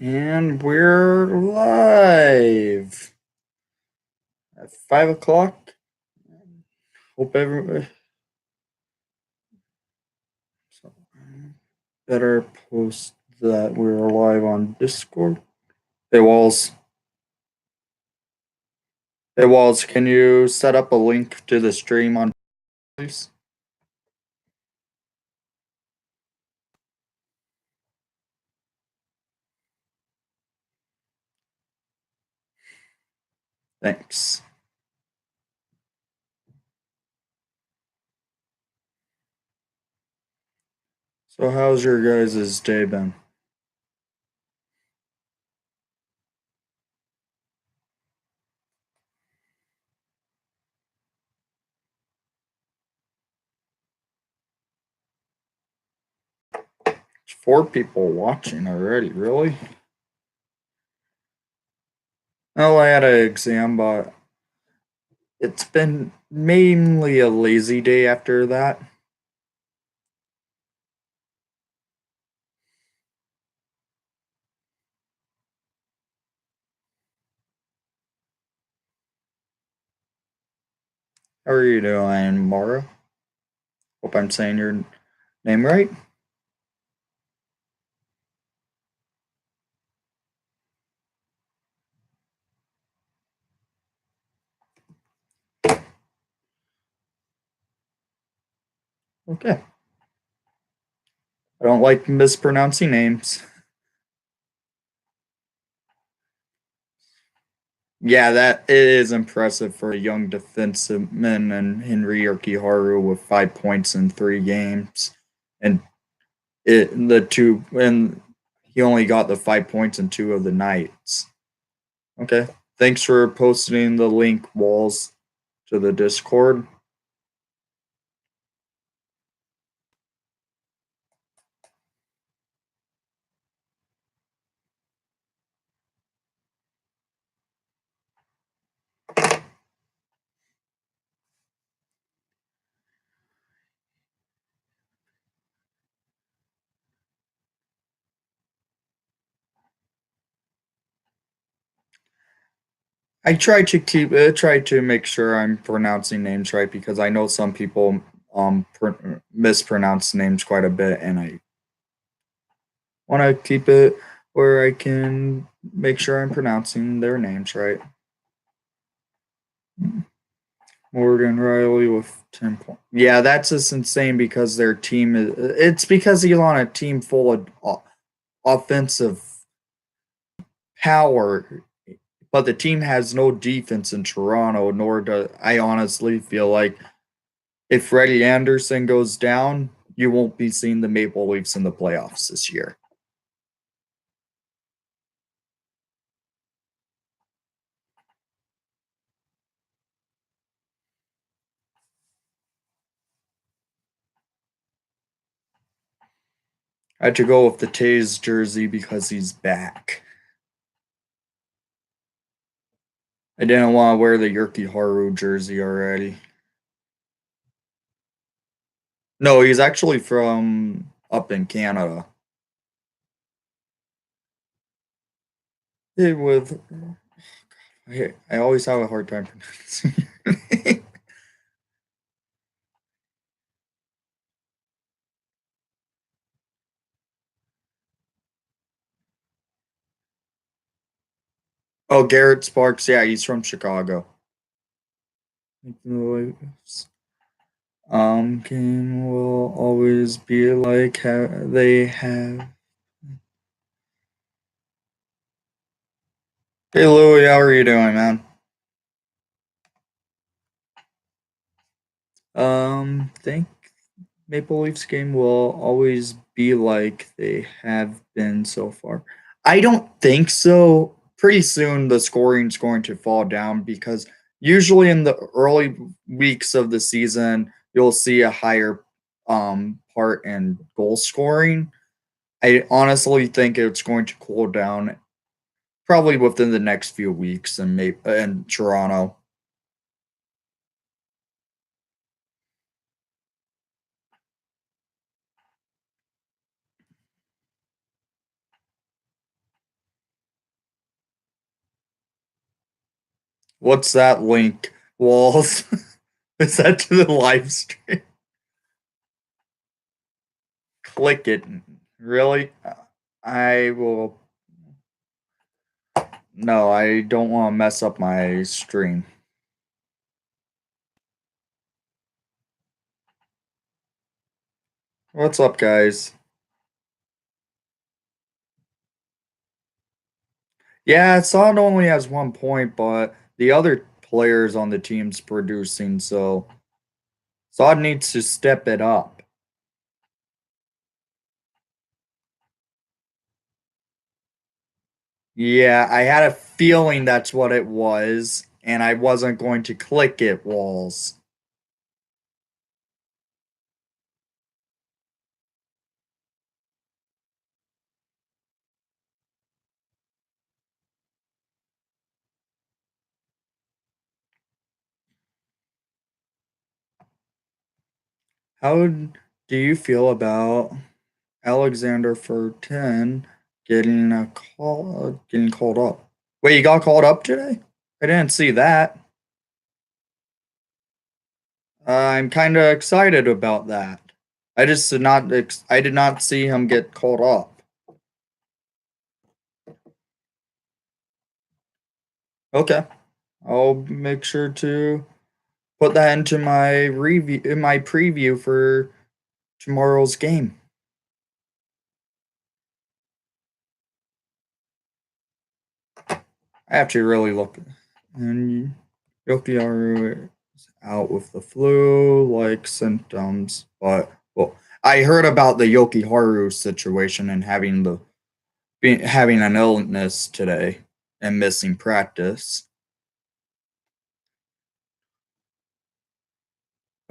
And we're live at 5 o'clock. Hope everybody so, better post that we're live on Discord. Hey Walls. Hey Walls, can you set up a link to the stream on please? Thanks. So how's your guys' day been? There's 4 people watching already, really? Well, I had an exam, but it's been mainly a lazy day after that. How are you doing, Mara? Hope I'm saying your name right. Okay. I don't like mispronouncing names. Yeah, that is impressive for a young defenseman and Henry Haru with 5 points in 3 games, and he only got the 5 points in 2 of the nights. Okay, thanks for posting the link Walls to the Discord. Try to make sure I'm pronouncing names right because I know some people mispronounce names quite a bit, and I want to keep it where I can make sure I'm pronouncing their names right. Morgan Riley with 10 points. Yeah, that's just insane because their team is. It's because he's on a team full of offensive power, but the team has no defense in Toronto. Nor do I honestly feel like if Freddie Anderson goes down, you won't be seeing the Maple Leafs in the playoffs this year. I had to go with the Tays jersey because he's back. I didn't want to wear the Yurki Haru jersey already. No, he's actually from up in Canada. Hey, with I always have a hard time pronouncing. Oh, Garrett Sparks. Yeah, he's from Chicago. Game will always be like how they have. Hey, Louie, how are you doing, man? Think Maple Leafs game will always be like they have been so far. I don't think so. Pretty soon the scoring's going to fall down because usually in the early weeks of the season you'll see a higher part in goal scoring. I honestly think it's going to cool down probably within the next few weeks in Toronto. What's that link, Walls? Is that to the live stream? Click it. Really? I will. No, I don't want to mess up my stream. What's up, guys? Yeah, Sod only has 1 point, but the other players on the team's producing, so Sod needs to step it up. Yeah, I had a feeling that's what it was, and I wasn't going to click it, Walls. How do you feel about Alexander Furtin getting called up? Wait, you got called up today? I didn't see that. I'm kind of excited about that. I just did not. I did not see him get called up. Okay, I'll make sure to put that into my review, in my preview for tomorrow's game. I have to really look. And Yokiharu is out with the flu-like symptoms, but well, I heard about the Yokiharu situation and having an illness today and missing practice.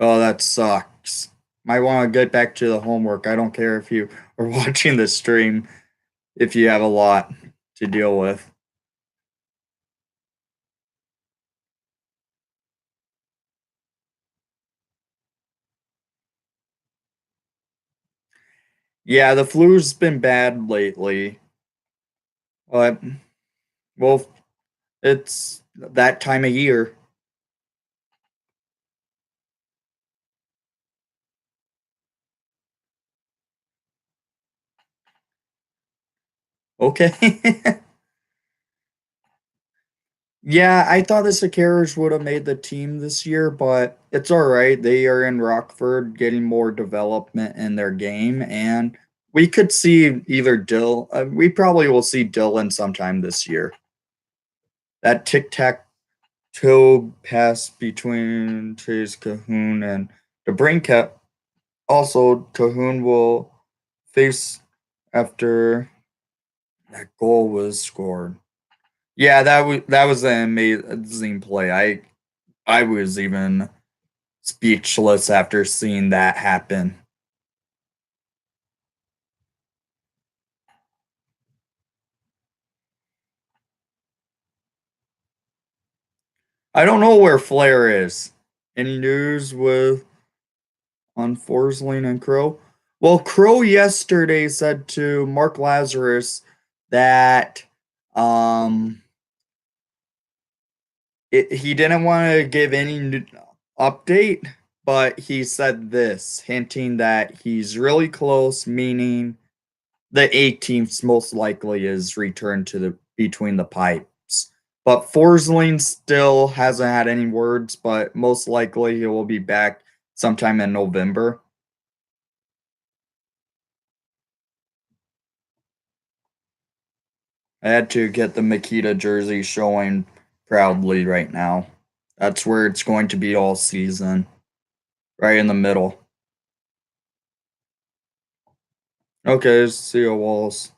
Oh, that sucks. Might want to get back to the homework. I don't care if you are watching the stream if you have a lot to deal with. Yeah, the flu's been bad lately. But well, it's that time of year. Okay. Yeah, I thought the Sacaras would have made the team this year, but it's all right. They are in Rockford getting more development in their game, and we could see either we probably will see Dylan sometime this year. That tic tac toe pass between Chase Cahoon and DeBrincat. Also, Cahoon will face after that goal was scored. Yeah, that was an amazing play. I was even speechless after seeing that happen. I don't know where Flair is. Any news with on Forsling and Crow? Well, Crow yesterday said to Mark Lazarus that um he didn't want to give any update, but he said this, hinting that he's really close, meaning the 18th most likely is returned to the between the pipes. But Forsling still hasn't had any words, but most likely he will be back sometime in November. I had to get the Makita jersey showing proudly right now. That's where it's going to be all season, right in the middle. Okay, see you, Walls.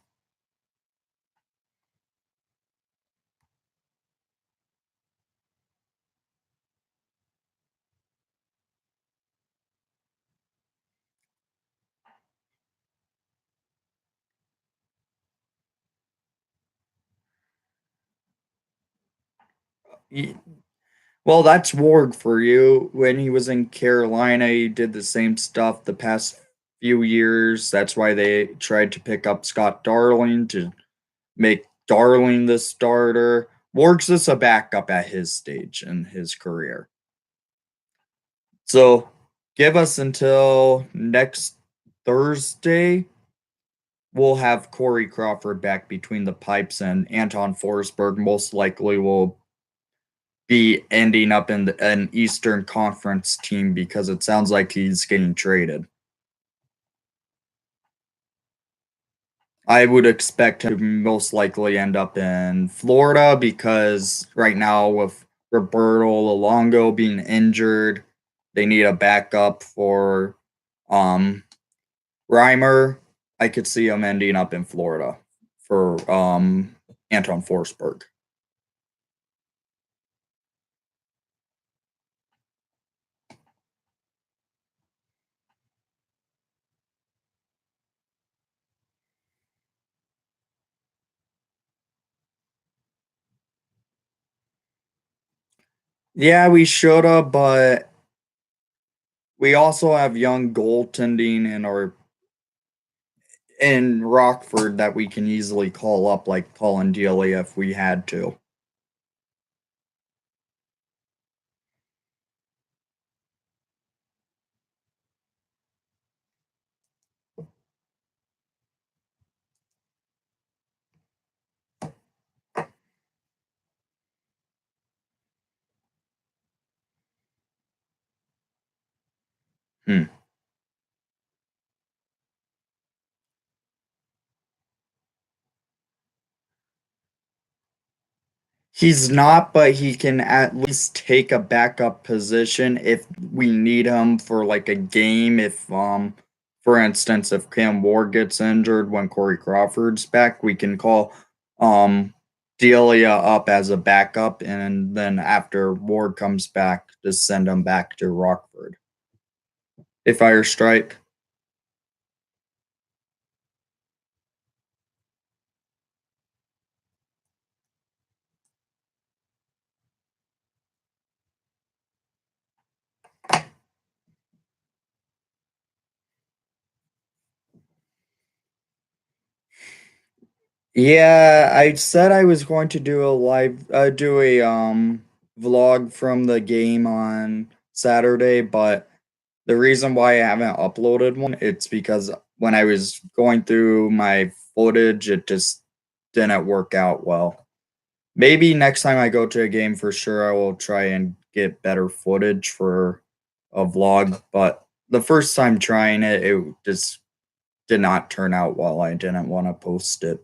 Well, that's Ward for you. When he was in Carolina, he did the same stuff the past few years. That's why they tried to pick up Scott Darling to make Darling the starter. Ward's just a backup at his stage in his career. So give us until next Thursday. We'll have Corey Crawford back between the pipes, and Anton Forsberg most likely will be ending up in an Eastern Conference team because it sounds like he's getting traded. I would expect him to most likely end up in Florida because right now with Roberto Luongo being injured, they need a backup for um Reimer. I could see him ending up in Florida for Anton Forsberg. Yeah, we should have, but we also have young goaltending in Rockford that we can easily call up, like Colin Delia, if we had to. Hmm. He's not, but he can at least take a backup position if we need him for like a game. If for instance, if Cam Ward gets injured when Corey Crawford's back, we can call um Delia up as a backup, and then after Ward comes back, just send him back to Rockford. If fire strike. Yeah, I said I was going to do a vlog from the game on Saturday, but the reason why I haven't uploaded one, it's because when I was going through my footage, it just didn't work out well. Maybe next time I go to a game for sure, I will try and get better footage for a vlog, but the first time trying it, it just did not turn out well. I didn't want to post it.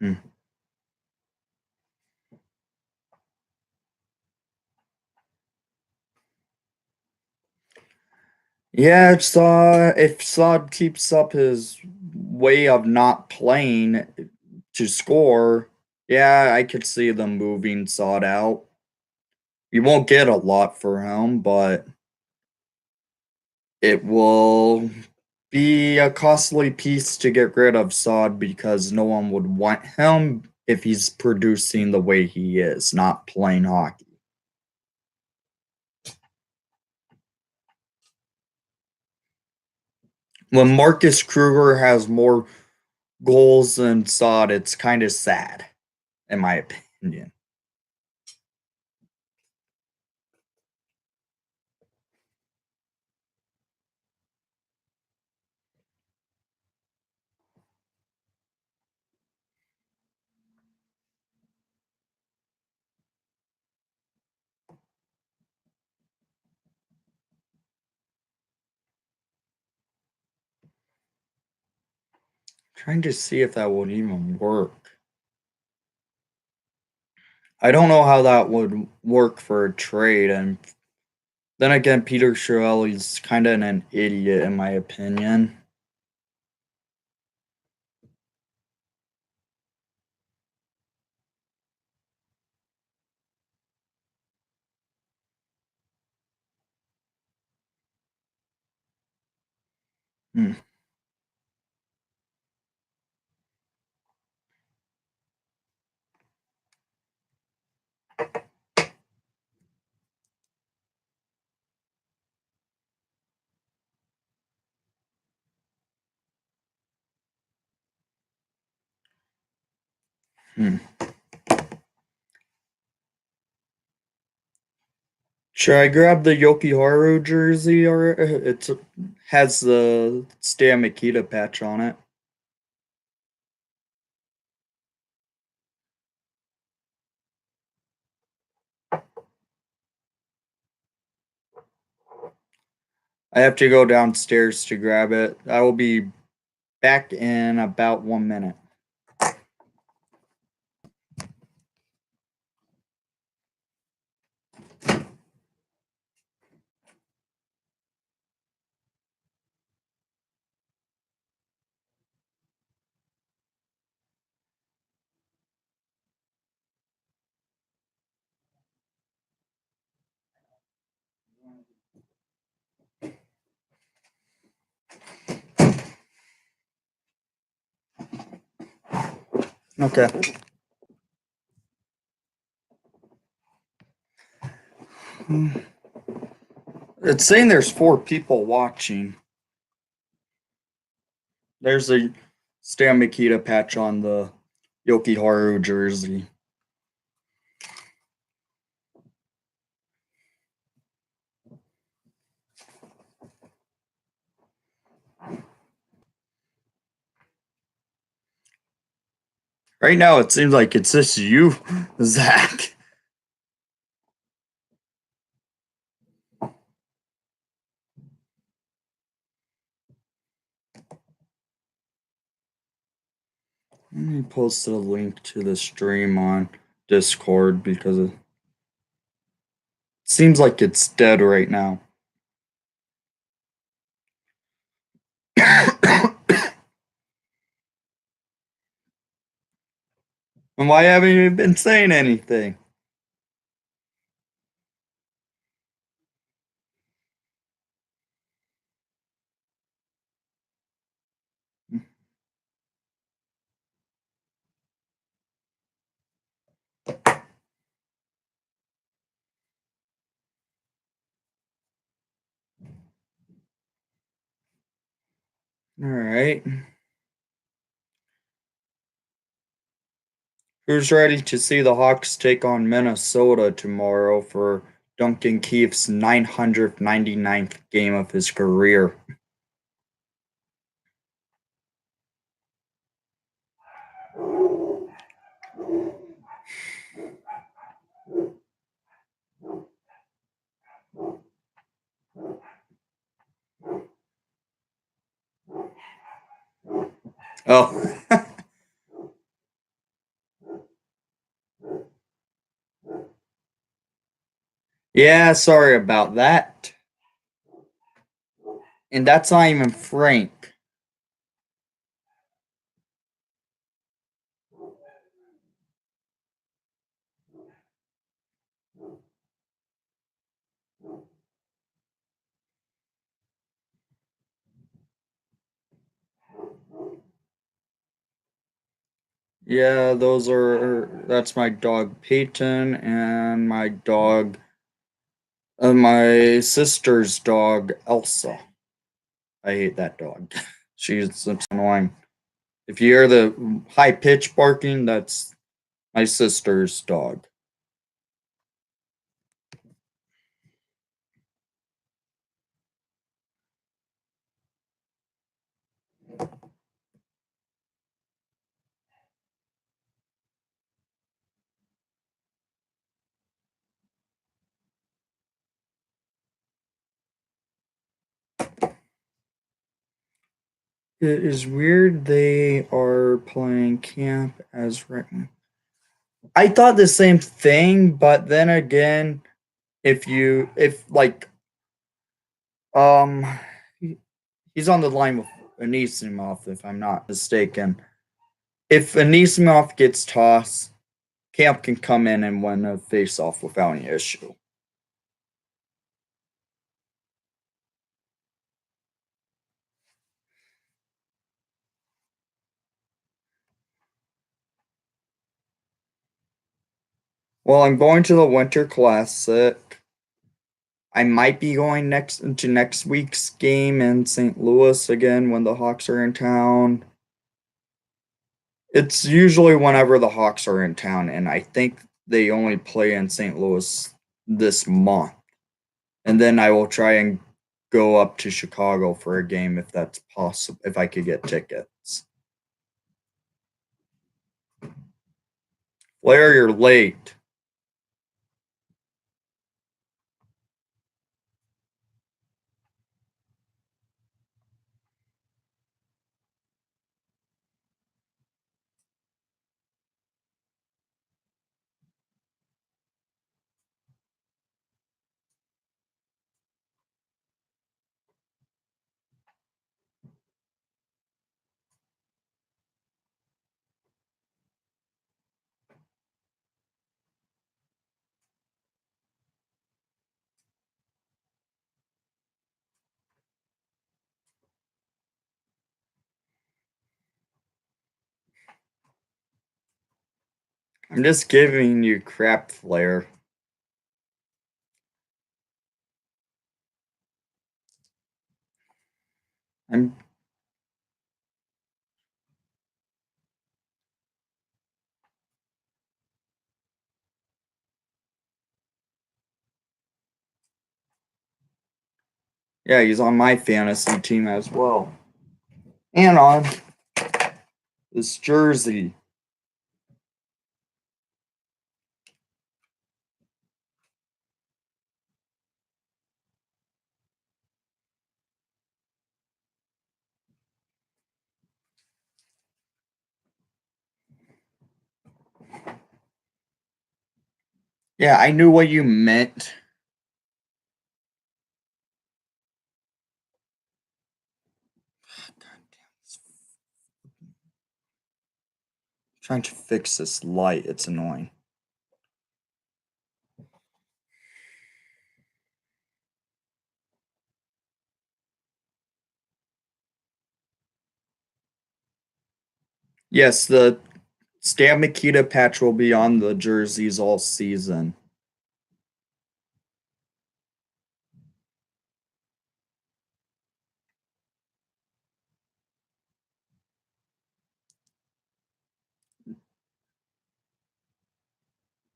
Hmm. Yeah, if Saad keeps up his way of not playing to score, yeah, I could see them moving Saad out. You won't get a lot for him, but it will be a costly piece to get rid of Saad because no one would want him if he's producing the way he is, not playing hockey. When Marcus Kruger has more goals than Saad, it's kind of sad, in my opinion. Trying to see if that would even work. I don't know how that would work for a trade, and then again, Peter Chiarelli's kind of an idiot in my opinion. Hmm. Hmm. Should I grab the Yokiharu jersey or it has the Stan Mikita patch on it? I have to go downstairs to grab it. I will be back in about 1 minute. Okay. It's saying there's 4 people watching. There's a Stan Mikita patch on the Yokiharu jersey. Right now, it seems like it's just you, Zach. Let me post a link to the stream on Discord because it seems like it's dead right now. And why haven't you been saying anything? All right. Who's ready to see the Hawks take on Minnesota tomorrow for Duncan Keith's 999th game of his career? Oh, yeah, sorry about that. And that's not even Frank. Yeah, that's my dog Peyton and my sister's dog Elsa. I hate that dog. She's it's annoying. If you hear the high pitch barking, that's my sister's dog. It is weird they are playing camp as written. I thought the same thing, but then again, if like um he's on the line with Anisimov, if I'm not mistaken. If Anisimov gets tossed, Camp can come in and win a face-off without any issue. Well, I'm going to the Winter Classic. I might be going next week's game in St. Louis again when the Hawks are in town. It's usually whenever the Hawks are in town, and I think they only play in St. Louis this month. And then I will try and go up to Chicago for a game if that's possible, if I could get tickets. Blair, you're late. I'm just giving you crap, Flair. I'm Yeah, he's on my fantasy team as well. And on this jersey. Yeah, I knew what you meant. Trying to fix this light, it's annoying. Yes, the Stan Mikita patch will be on the jerseys all season.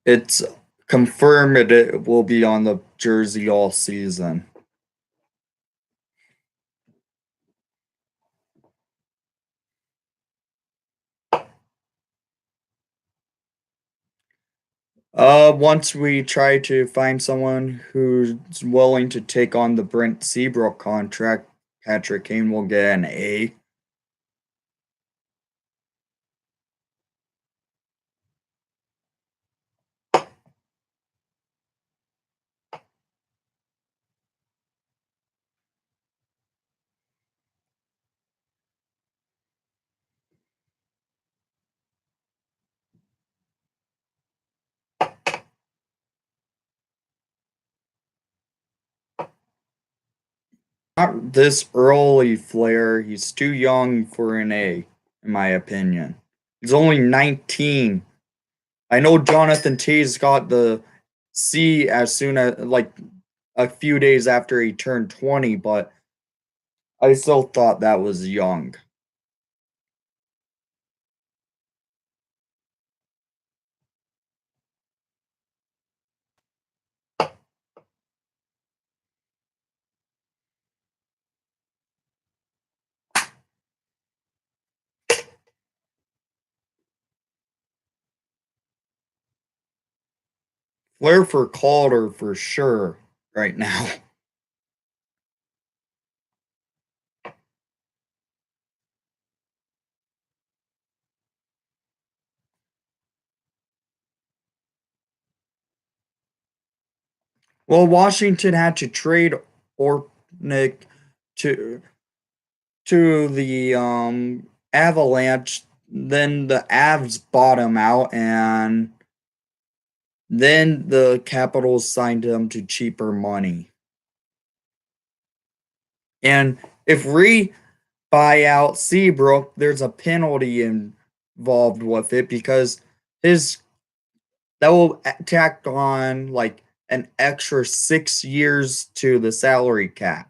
It's confirmed it will be on the jersey all season. Once we try to find someone who's willing to take on the Brent Seabrook contract, Patrick Kane will get an A. Not this early, Flair. He's too young for an A, in my opinion. He's only 19. I know Jonathan Taze got the C as soon as, like, a few days after he turned 20, but I still thought that was young. Flair for Calder for sure right now. Well, Washington had to trade Orpnik to the Avalanche. Then the Avs bought him out, and then the Capitals signed him to cheaper money. And if we buy out Seabrook, there's a penalty involved with it because his that will tack on like an extra 6 years to the salary cap.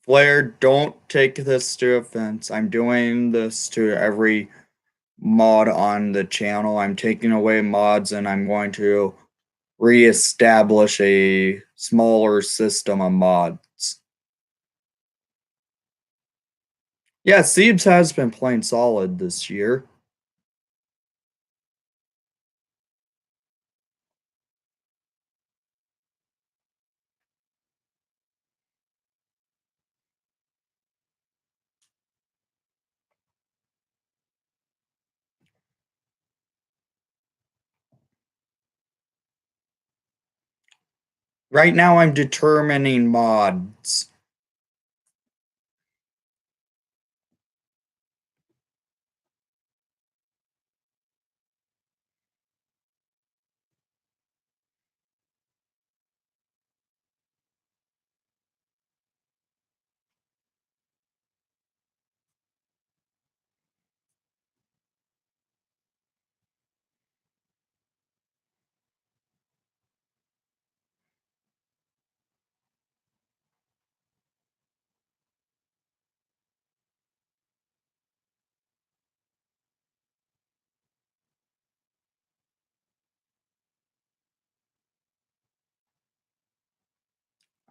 Flair, don't take this to offense. I'm doing this to every mod on the channel. I'm taking away mods and I'm going to reestablish a smaller system of mods. Yeah, Siege has been playing solid this year. Right now, I'm determining mods.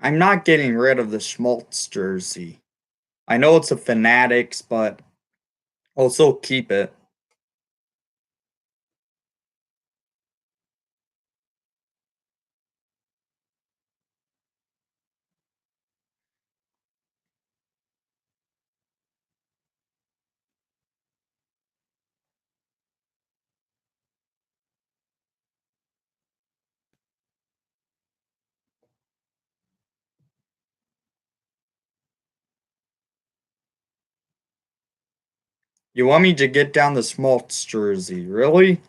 I'm not getting rid of the Schmaltz jersey. I know it's a Fanatics, but I'll still keep it. You want me to get down the Schmaltz jersey, really?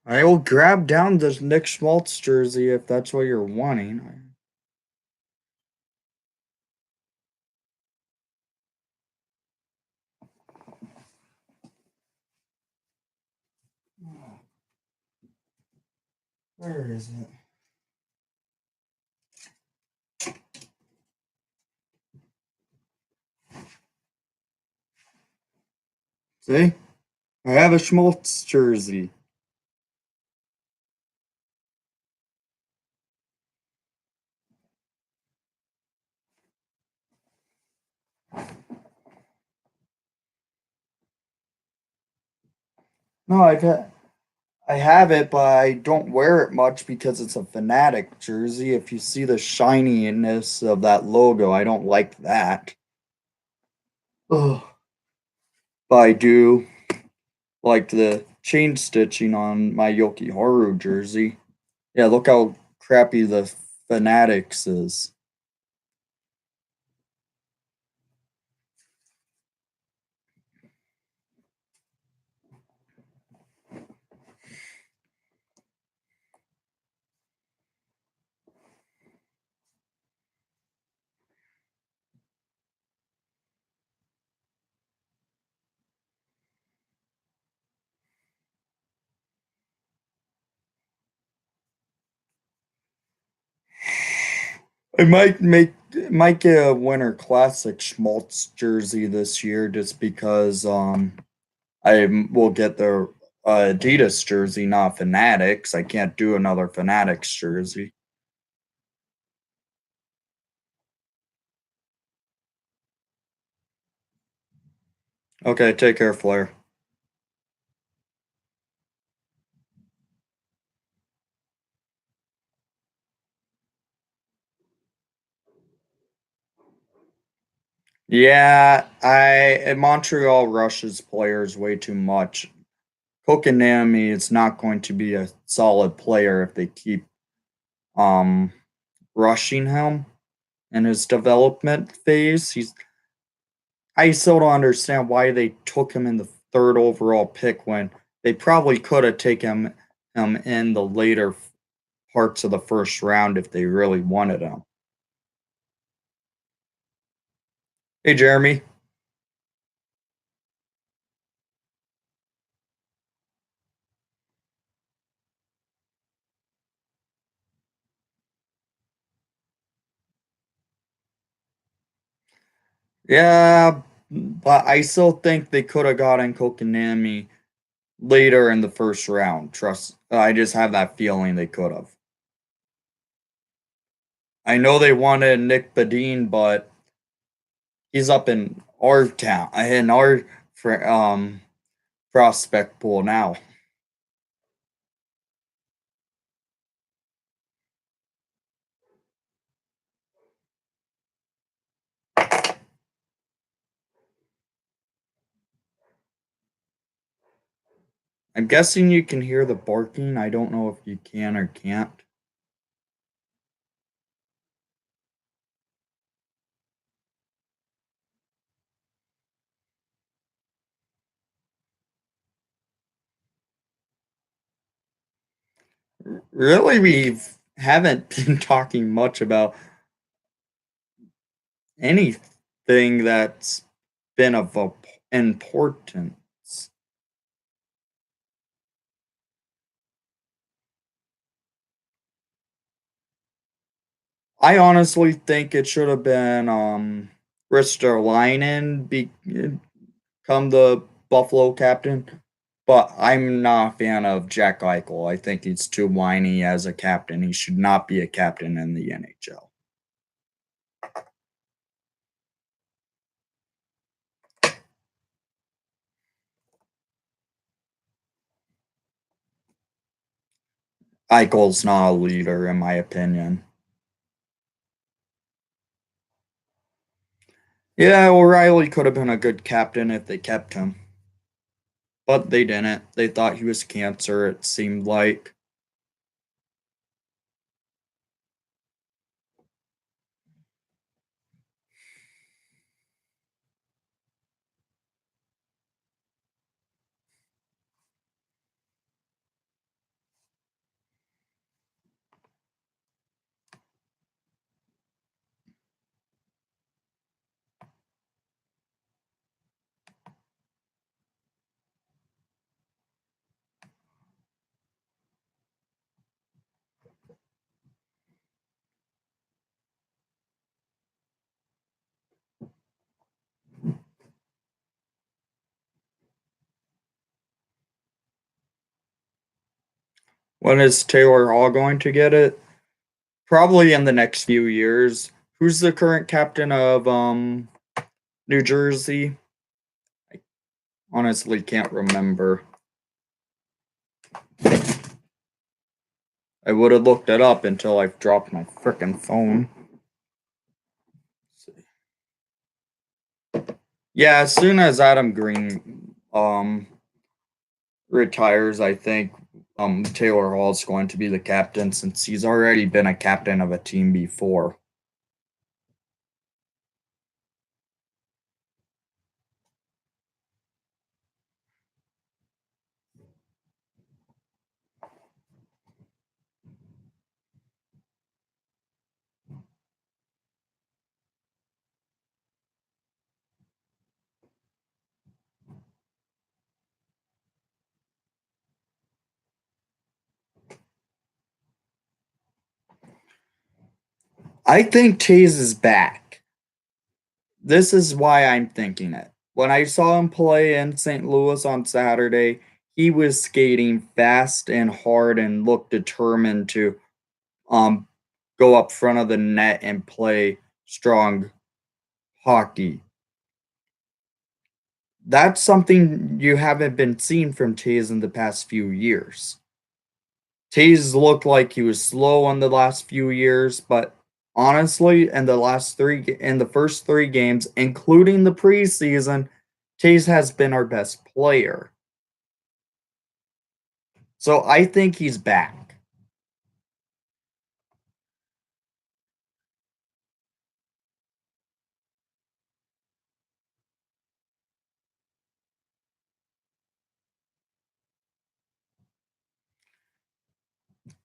I will grab down this Nick Schmaltz jersey if that's what you're wanting. Where is it? See? I have a Schmaltz jersey. No, I have it, but I don't wear it much because it's a Fanatic jersey. If you see the shininess of that logo, I don't like that. Ugh. But I do like the chain stitching on my Yokiharu jersey. Yeah, look how crappy the Fanatics is. I might get a Winter Classic Schmaltz jersey this year just because will get the Adidas jersey, not Fanatics. I can't do another Fanatics jersey. Okay, take care, Flair. Yeah, I Montreal rushes players way too much. Kokanami is not going to be a solid player if they keep um rushing him in his development phase. I still don't understand why they took him in the third overall pick when they probably could have taken him in the later parts of the first round if they really wanted him. Hey, Jeremy. Yeah, but I still think they could have gotten Kokanami later in the first round. Trust, I just have that feeling they could have. I know they wanted Nick Badine, but he's up in our town, in our prospect pool now. I'm guessing you can hear the barking. I don't know if you can or can't. Really, we haven't been talking much about anything that's been of importance. I honestly think it should have been Ristolainen become the Buffalo captain, but I'm not a fan of Jack Eichel. I think he's too whiny as a captain. He should not be a captain in the NHL. Eichel's not a leader, in my opinion. Yeah, O'Reilly could have been a good captain if they kept him, but they didn't. They thought he was cancer, it seemed like. When is Taylor Hall going to get it? Probably in the next few years. Who's the current captain of New Jersey? I honestly can't remember. I would have looked it up until I dropped my frickin' phone. Yeah, as soon as Adam Green retires, I think Taylor Hall's going to be the captain since he's already been a captain of a team before. I think Taze is back. This is why I'm thinking it. When I saw him play in St. Louis on Saturday, he was skating fast and hard and looked determined to um go up front of the net and play strong hockey. That's something you haven't been seeing from Taze in the past few years. Taze looked like he was slow in the last few years, but honestly, in the first 3 games, including the preseason, Taze has been our best player. So I think he's back.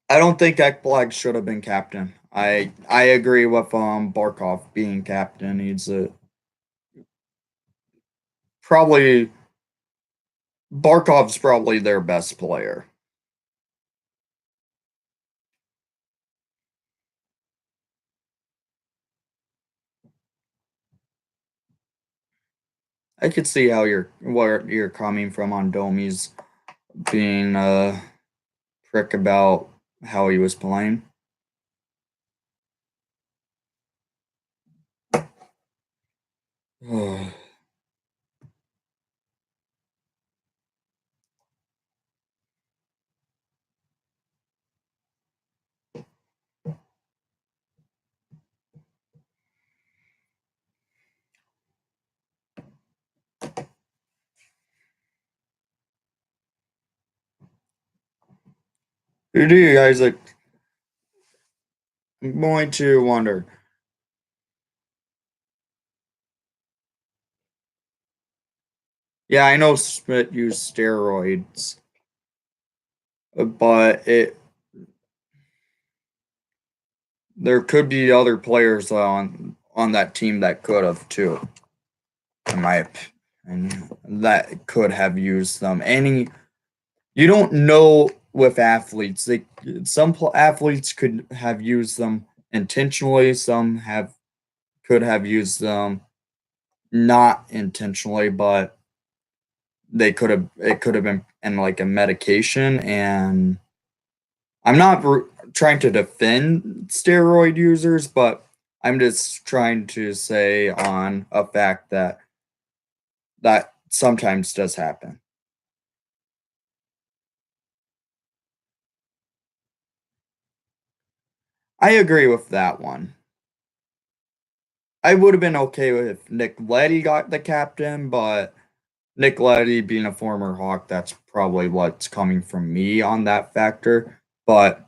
I don't think Ekblad should have been captain. I agree with Barkov being captain. He's a probably Barkov's probably their best player. I could see how where you're coming from on Domi's being a prick about how he was playing. Who do you guys like? I'm going to wonder. Yeah, I know Smith used steroids, but it there could be other players on that team that could have too, in my opinion, that could have used them. Any you don't know with athletes. Some athletes could have used them intentionally. Some have could have used them not intentionally, but they could have it could have been in like a medication. And I'm not trying to defend steroid users, but I'm just trying to say on a fact that that sometimes does happen. I agree with that one. I would have been okay with if Nick Leddy got the captain, but Nick Leddy being a former Hawk, that's probably what's coming from me on that factor. But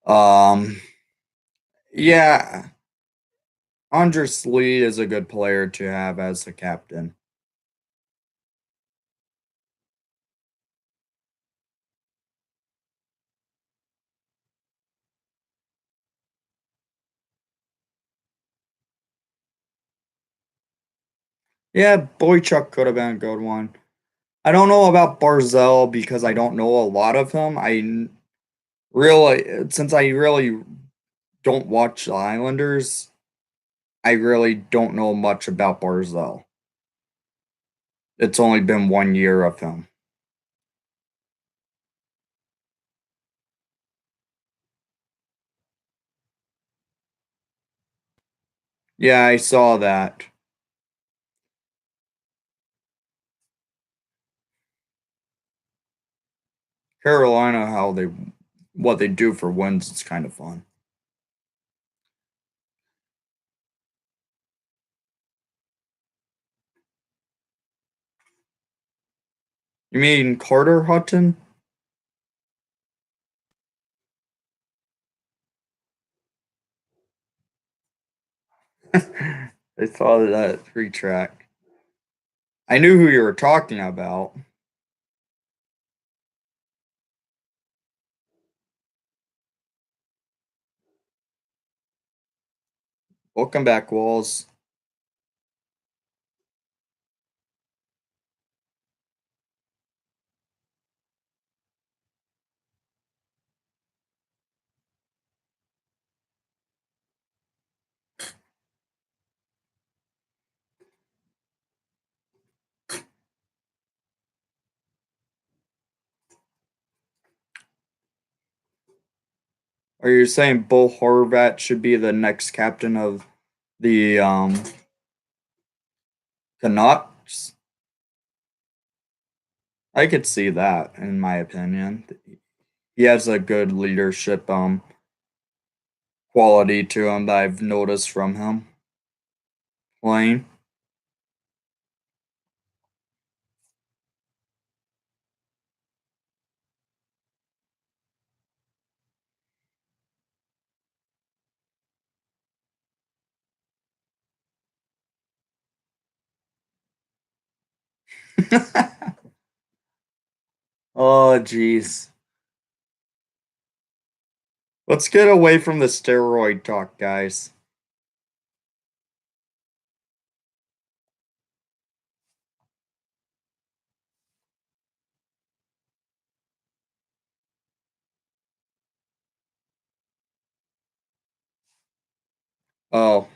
um, yeah, Andres Lee is a good player to have as the captain. Yeah, Boychuk could have been a good one. I don't know about Barzell because I don't know a lot of him. Really, since I really don't watch the Islanders, I really don't know much about Barzell. It's only been 1 year of him. Yeah, I saw that. Carolina, how they what they do for wins, it's kind of fun. You mean Carter Hutton? I saw that three track. I knew who you were talking about. Welcome back, Walls. Are you saying Bo Horvat should be the next captain of the Canucks? I could see that, in my opinion. He has a good leadership quality to him that I've noticed from him playing. Oh, jeez. Let's get away from the steroid talk, guys. Oh,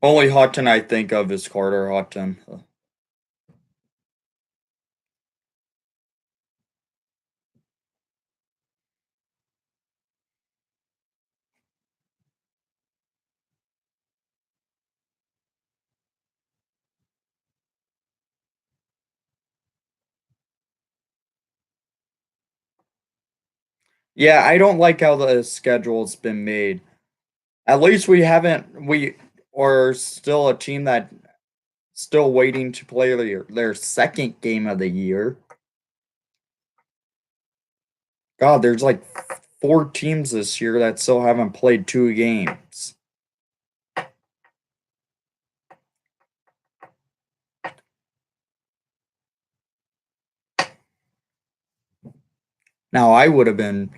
only Houghton I think of is Carter Houghton. Yeah, I don't like how the schedule's been made. At least we are still a team that still waiting to play their second game of the year. God, there's like 4 teams this year that still haven't played 2 games. Now I would have been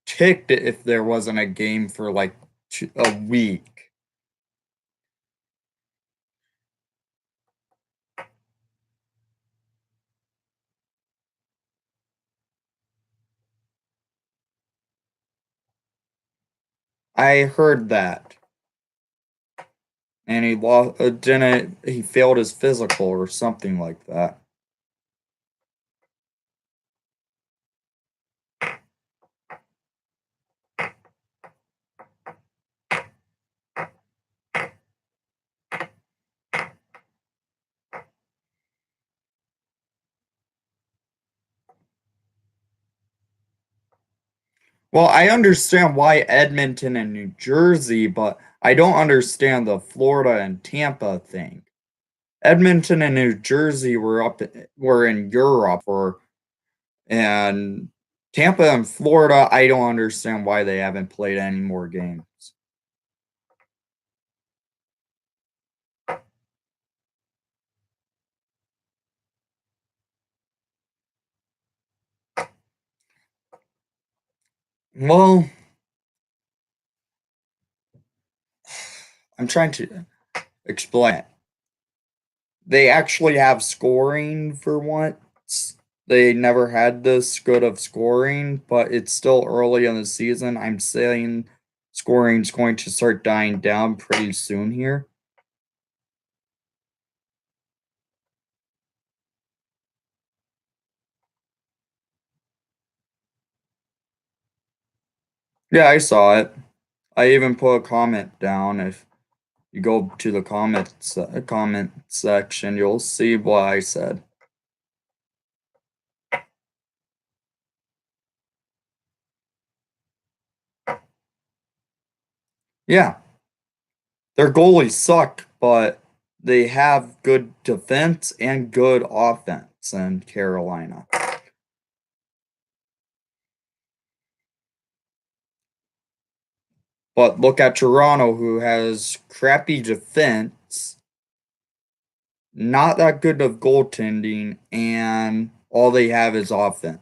ticked if there wasn't a game for like a week. I heard that, and he lost. Didn't he failed his physical or something like that? Well, I understand why Edmonton and New Jersey, but I don't understand the Florida and Tampa thing. Edmonton and New Jersey were in Europe or and Tampa and Florida, I don't understand why they haven't played any more games. Well, I'm trying to explain it. They actually have scoring for once. They never had this good of scoring, but it's still early in the season. I'm saying scoring's going to start dying down pretty soon here. Yeah, I saw it. I even put a comment down. If you go to the comment section, you'll see what I said. Yeah, their goalies suck, but they have good defense and good offense in Carolina. But look at Toronto, who has crappy defense, not that good of goaltending, and all they have is offense.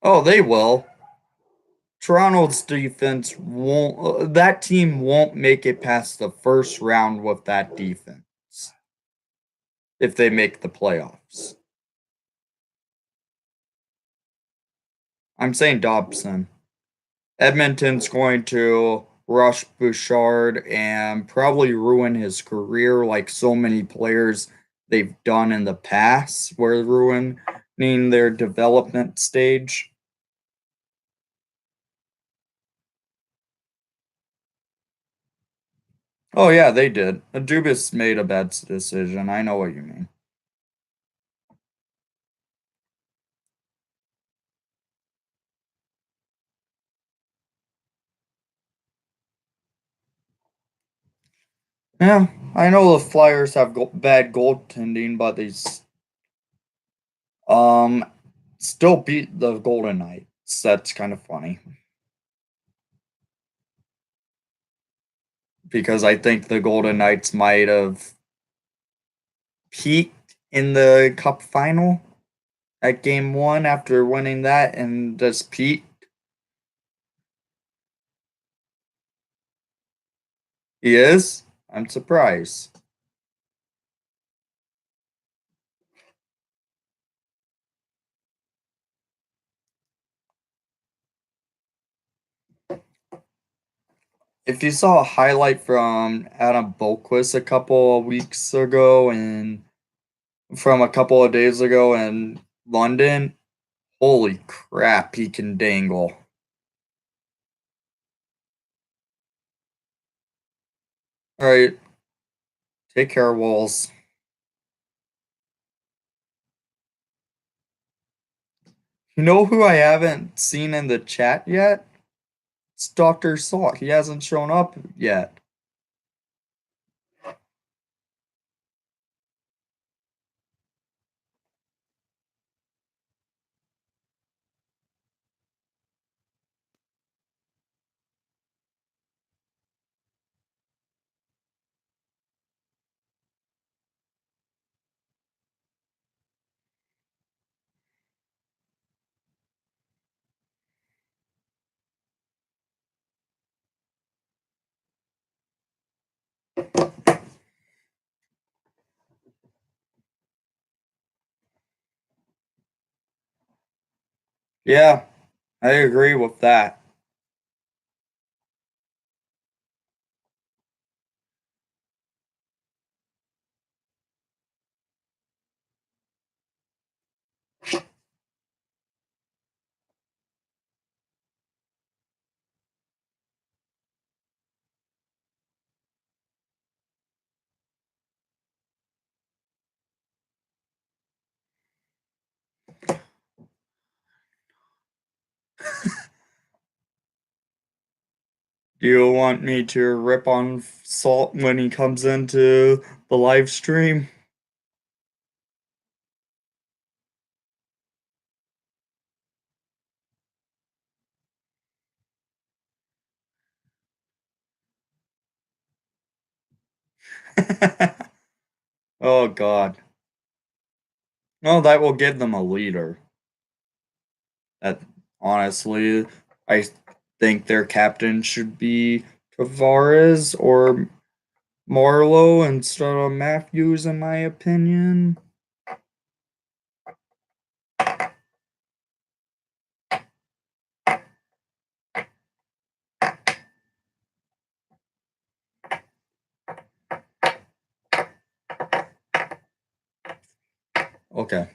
Oh, they will. Toronto's defense won't. That team won't make it past the first round with that defense if they make the playoffs. I'm saying Dobson. Edmonton's going to rush Bouchard and probably ruin his career like so many players they've done in the past were ruining their development stage. Oh yeah, they did. Dubas made a bad decision. I know what you mean. Yeah, I know the Flyers have bad goaltending, but um still beat the Golden Knights. That's kind of funny because I think the Golden Knights might have peaked in the Cup final at Game One after winning that, and just peaked. He is. I'm surprised. If you saw a highlight from Adam Boqvist a couple of weeks ago and from a couple of days ago in London, holy crap, he can dangle. All right, take care, Walls. You know who I haven't seen in the chat yet? It's Dr. Salk. He hasn't shown up yet. Yeah, I agree with that. Do you want me to rip on Salt when he comes into the live stream? Oh, God. No, that will give them a leader. That honestly, I think their captain should be Tavares or Marlowe instead of Matthews, in my opinion. Okay.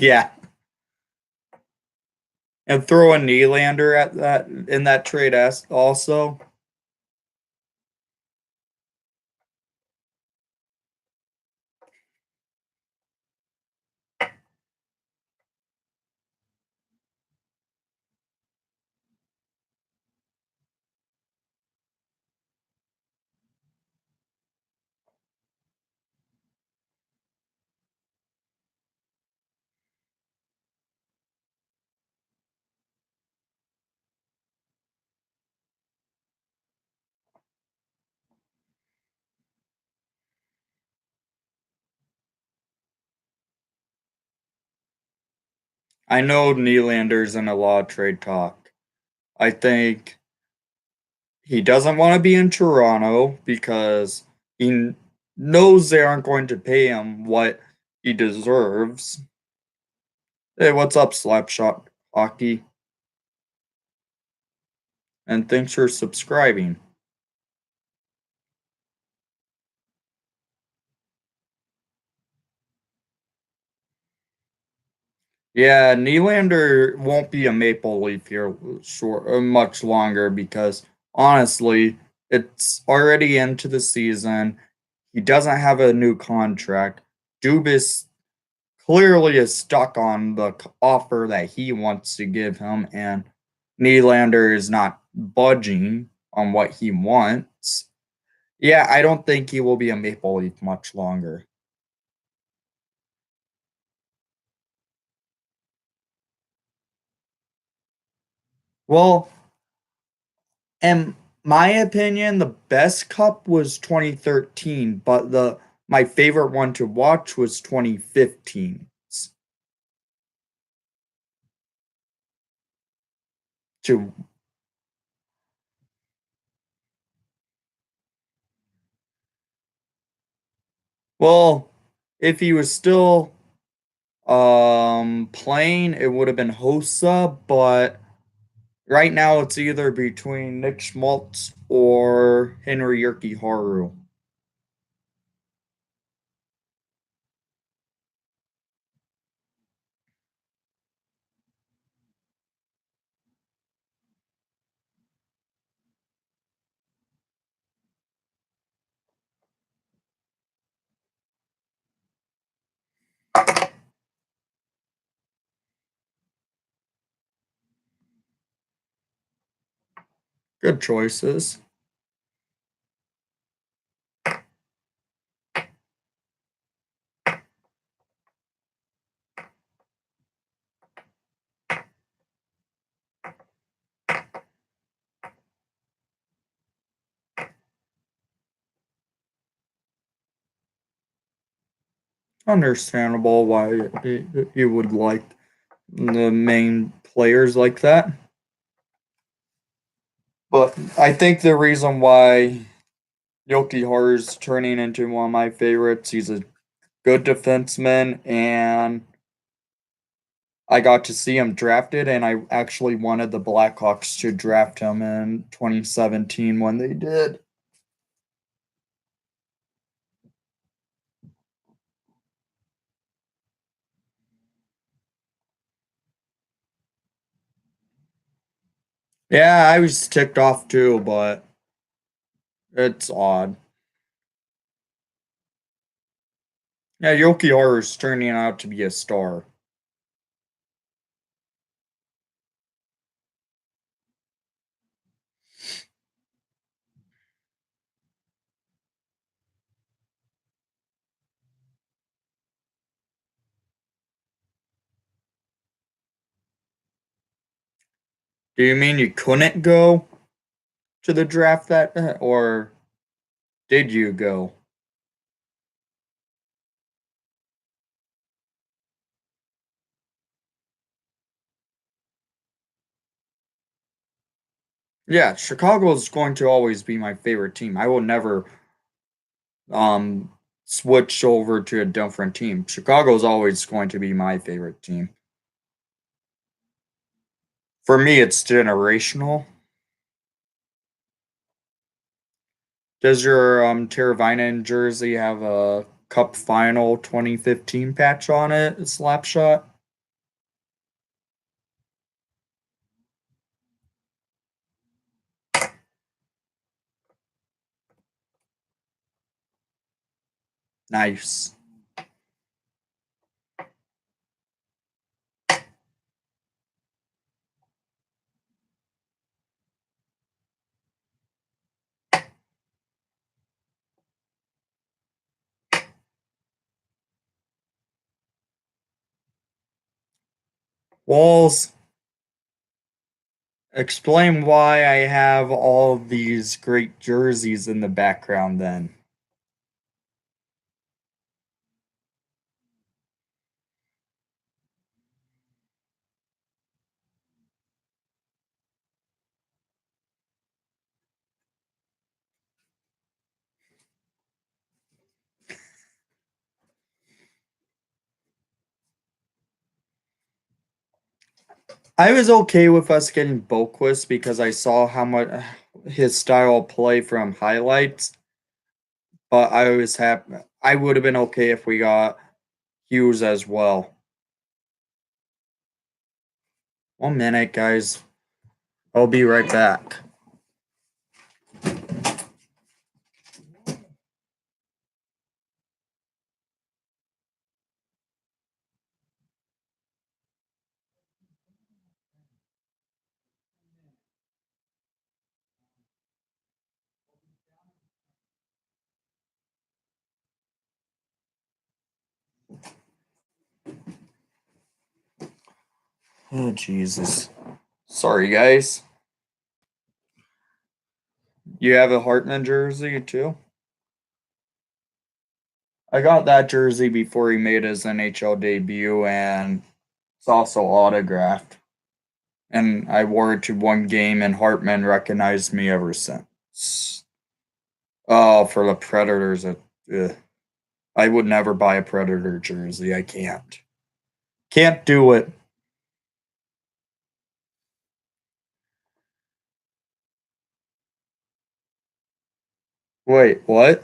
Yeah. And throw a Nylander at that in that trade also. I know Nylander's in a lot of trade talk. I think he doesn't want to be in Toronto because he knows they aren't going to pay him what he deserves. Hey, what's up, Slapshot Hockey? And thanks for subscribing. Yeah, Nylander won't be a Maple Leaf here much longer because honestly, it's already into the season. He doesn't have a new contract. Dubas clearly is stuck on the offer that he wants to give him, and Nylander is not budging on what he wants. Yeah, I don't think he will be a Maple Leaf much longer. Well, in my opinion, the best cup was 2013, but the my favorite one to watch was 2015. To well, if he was still playing, it would have been Hossa, but right now it's either between Nick Schmaltz or Henry Haru. Good choices. Understandable why you would like the main players like that. But I think the reason why Yoki Haru's turning into one of my favorites, he's a good defenseman, and I got to see him drafted, and I actually wanted the Blackhawks to draft him in 2017 when they did. Yeah, I was ticked off too, but it's odd. Yeah, Yoki Haru's turning out to be a star. Do you mean you couldn't go to the draft that, or did you go? Yeah, Chicago is going to always be my favorite team. I will never um switch over to a different team. Chicago is always going to be my favorite team. For me, it's generational. Does your Teravainen jersey have a Cup Final 2015 patch on it? A slap shot? Nice. Walls, explain why I have all these great jerseys in the background then. I was okay with us getting Boquist because I saw how much his style of play from highlights, but I was happy. I would have been okay if we got Hughes as well. 1 minute, guys. I'll be right back. Oh, Jesus. Sorry, guys. You have a Hartman jersey, too? I got that jersey before he made his NHL debut, and it's also autographed. And I wore it to one game, and Hartman recognized me ever since. Oh, for the Predators, I would never buy a Predator jersey. I can't. Can't do it. Wait, what?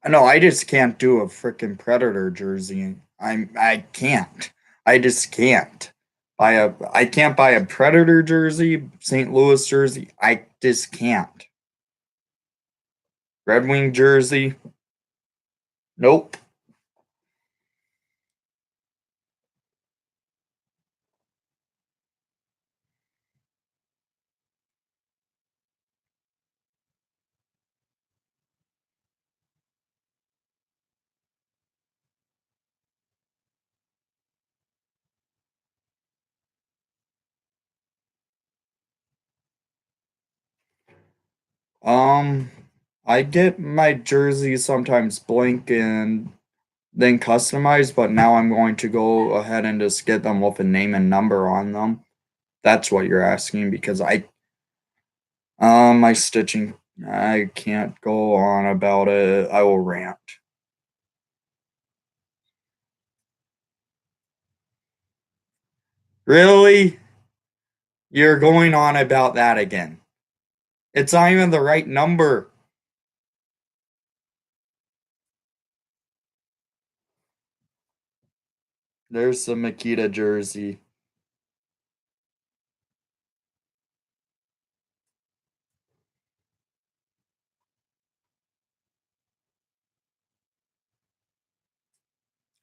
No, I just can't do a freaking Predator jersey. I can't. I just can't. I can't buy a Predator jersey, St. Louis jersey. I just can't. Red Wing jersey. Nope. Um I get my jerseys sometimes blank and then customized, but now I'm going to go ahead and just get them with a name and number on them. That's what you're asking because my stitching, I can't go on about it. I will rant. Really? You're going on about that again. It's not even the right number. There's the Makita jersey.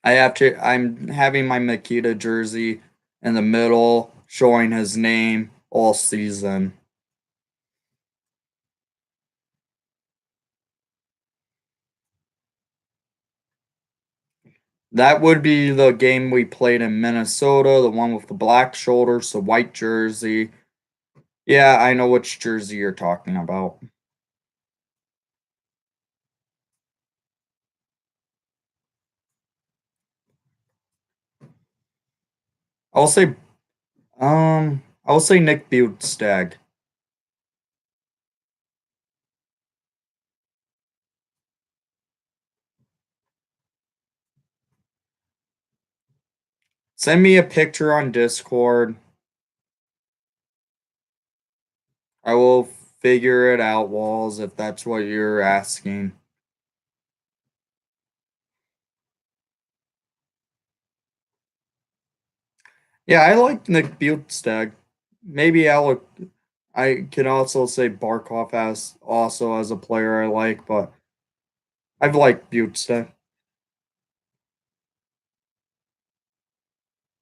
I'm having my Makita jersey in the middle, showing his name all season. That would be the game we played in Minnesota, the one with the black shoulders, the white jersey. Yeah, I know which jersey you're talking about. I'll say I'll say Nick Butstag. Send me a picture on Discord. I will figure it out, Walls, if that's what you're asking. Yeah, I like Nick Butstag. Maybe I can also say Barkov as also as a player I like, but I've liked Butstag.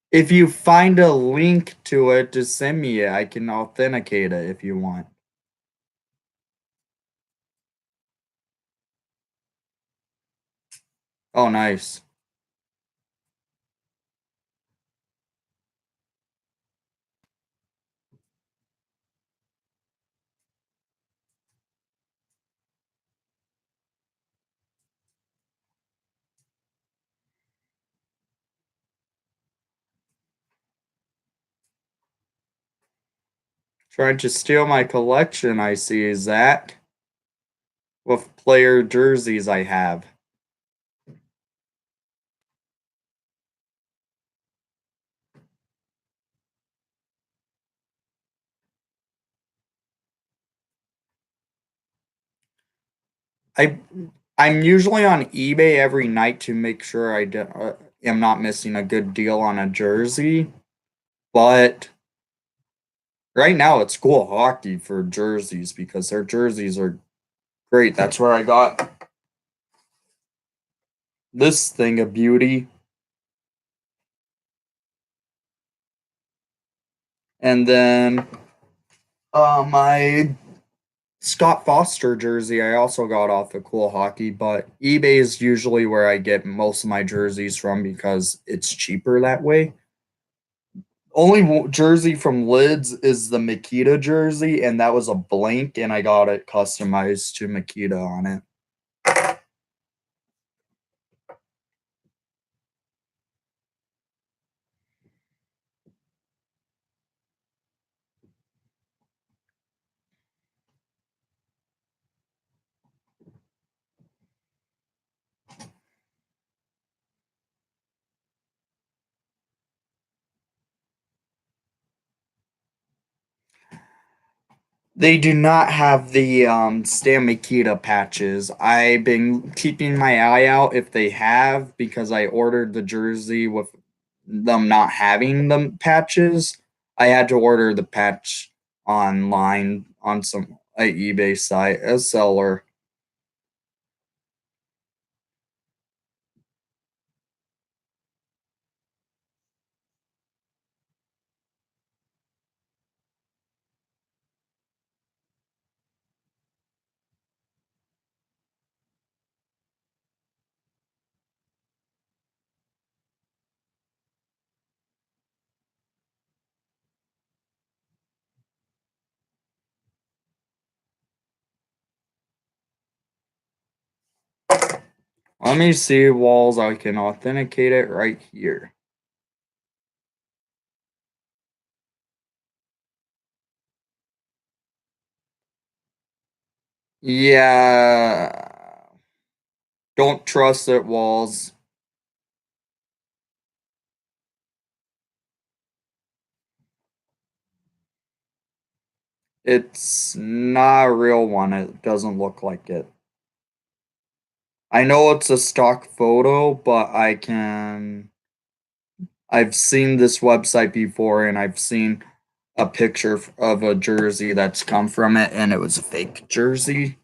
If you find a link to it, just send me it. I can authenticate it if you want. Oh, nice. Trying to steal my collection, I see, Zach. With player jerseys I have. I I'm usually on eBay every night to make sure am not missing a good deal on a jersey, but right now it's School Hockey for jerseys because their jerseys are great. That's where I got this thing of beauty. And then my Scott Foster jersey I also got off of Cool Hockey, but eBay is usually where I get most of my jerseys from because it's cheaper that way. Only jersey from Lids is the Makita jersey, and that was a blank, and I got it customized to Makita on it. They do not have the Stan Mikita patches. I've been keeping my eye out if they have because I ordered the jersey with them not having the patches. I had to order the patch online on some eBay site, a seller. Let me see walls. I can authenticate it right here. Yeah. Don't trust it, walls. It's not a real one. It doesn't look like it. I know it's a stock photo, but I've seen this website before and I've seen a picture of a jersey that's come from it and it was a fake jersey.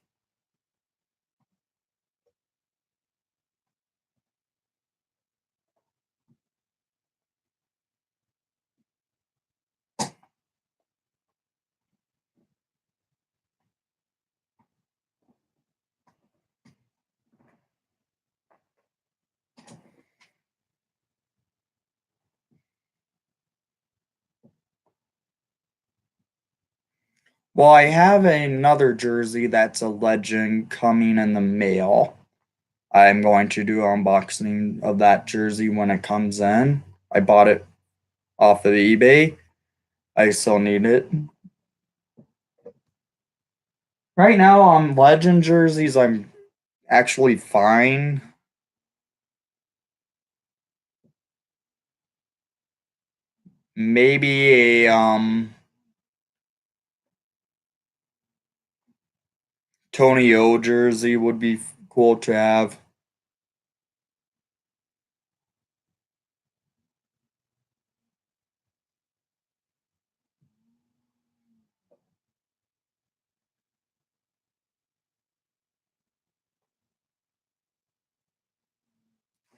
Well, I have another jersey that's a legend coming in the mail. I'm going to do an unboxing of that jersey when it comes in. I bought it off of eBay. I still need it. Right now on legend jerseys, I'm actually fine. Maybe a Tony O jersey would be cool to have.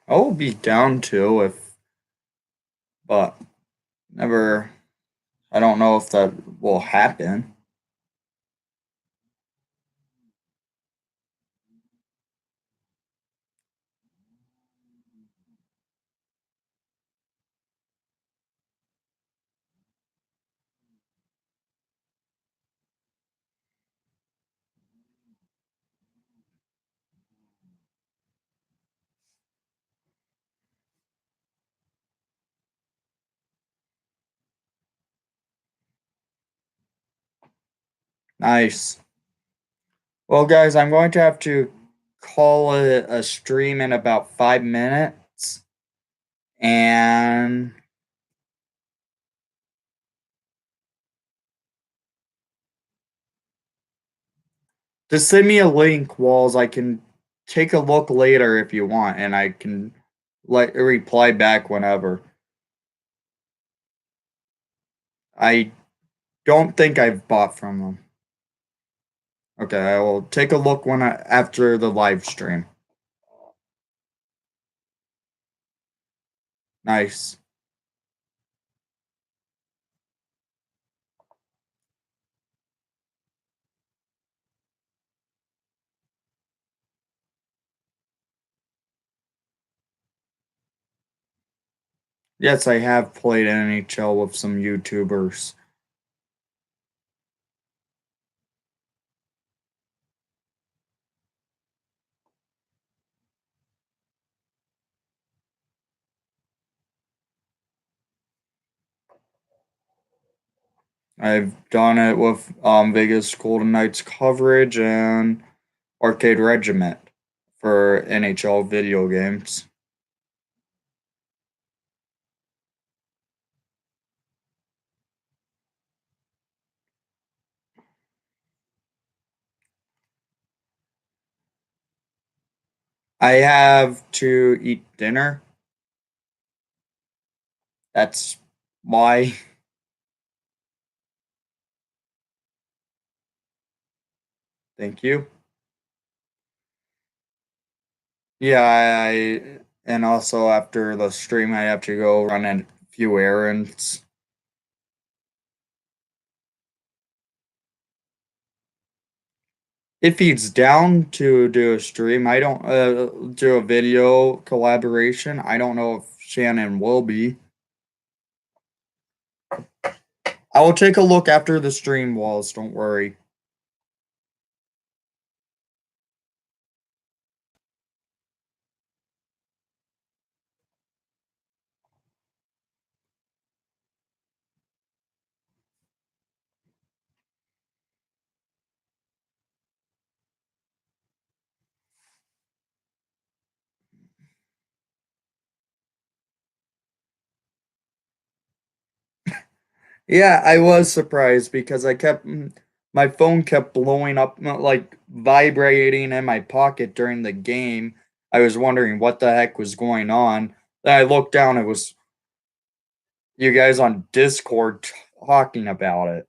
I would be down to if, but never. I don't know if that will happen. Nice. Well, guys, I'm going to have to call it a stream in about 5 minutes, and Just send me a link, Walls. I can take a look later if you want, and I can reply back whenever. I don't think I've bought from them. Okay, I will take a look after the live stream. Nice. Yes, I have played NHL with some YouTubers. I've done it with Vegas Golden Knights coverage and Arcade Regiment for NHL video games. I have to eat dinner. That's why. Thank you. Yeah, and also after the stream, I have to go run a few errands. If he's down to do a stream, I don't do a video collaboration. I don't know if Shannon will be. I will take a look after the stream, Walls. Don't worry. Yeah, I was surprised because my phone kept blowing up, like vibrating in my pocket during the game. I was wondering what the heck was going on. Then I looked down, it was you guys on Discord talking about it.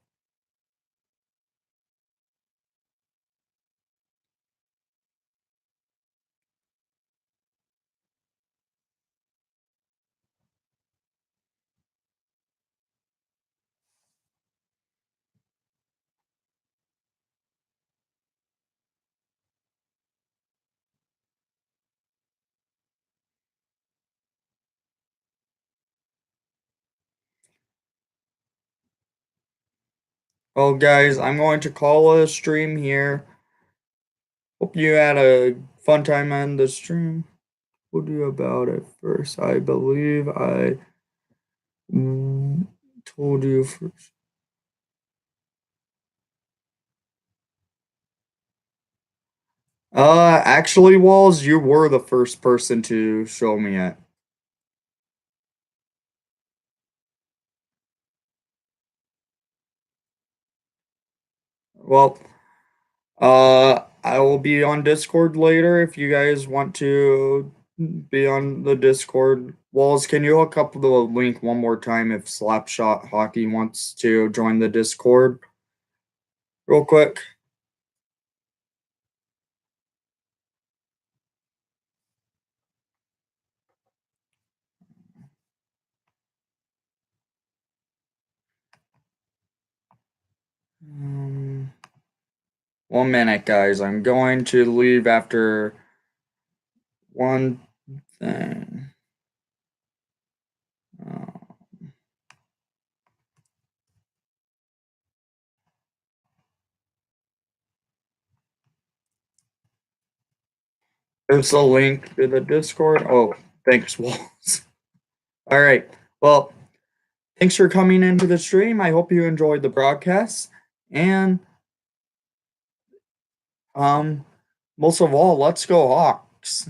Well, guys, I'm going to call a stream here. Hope you had a fun time on the stream. We'll do about it first. I believe I mm, told you first. Actually, Walls, you were the first person to show me it. Well, I will be on Discord later if you guys want to be on the Discord. Walls, can you hook up the link one more time if Slapshot Hockey wants to join the Discord real quick? Um, 1 minute, guys. I'm going to leave after one thing. Uh, there's a link to the Discord. Oh, thanks, Walls. All right. Well, thanks for coming into the stream. I hope you enjoyed the broadcast. And um, most of all, let's go Hawks.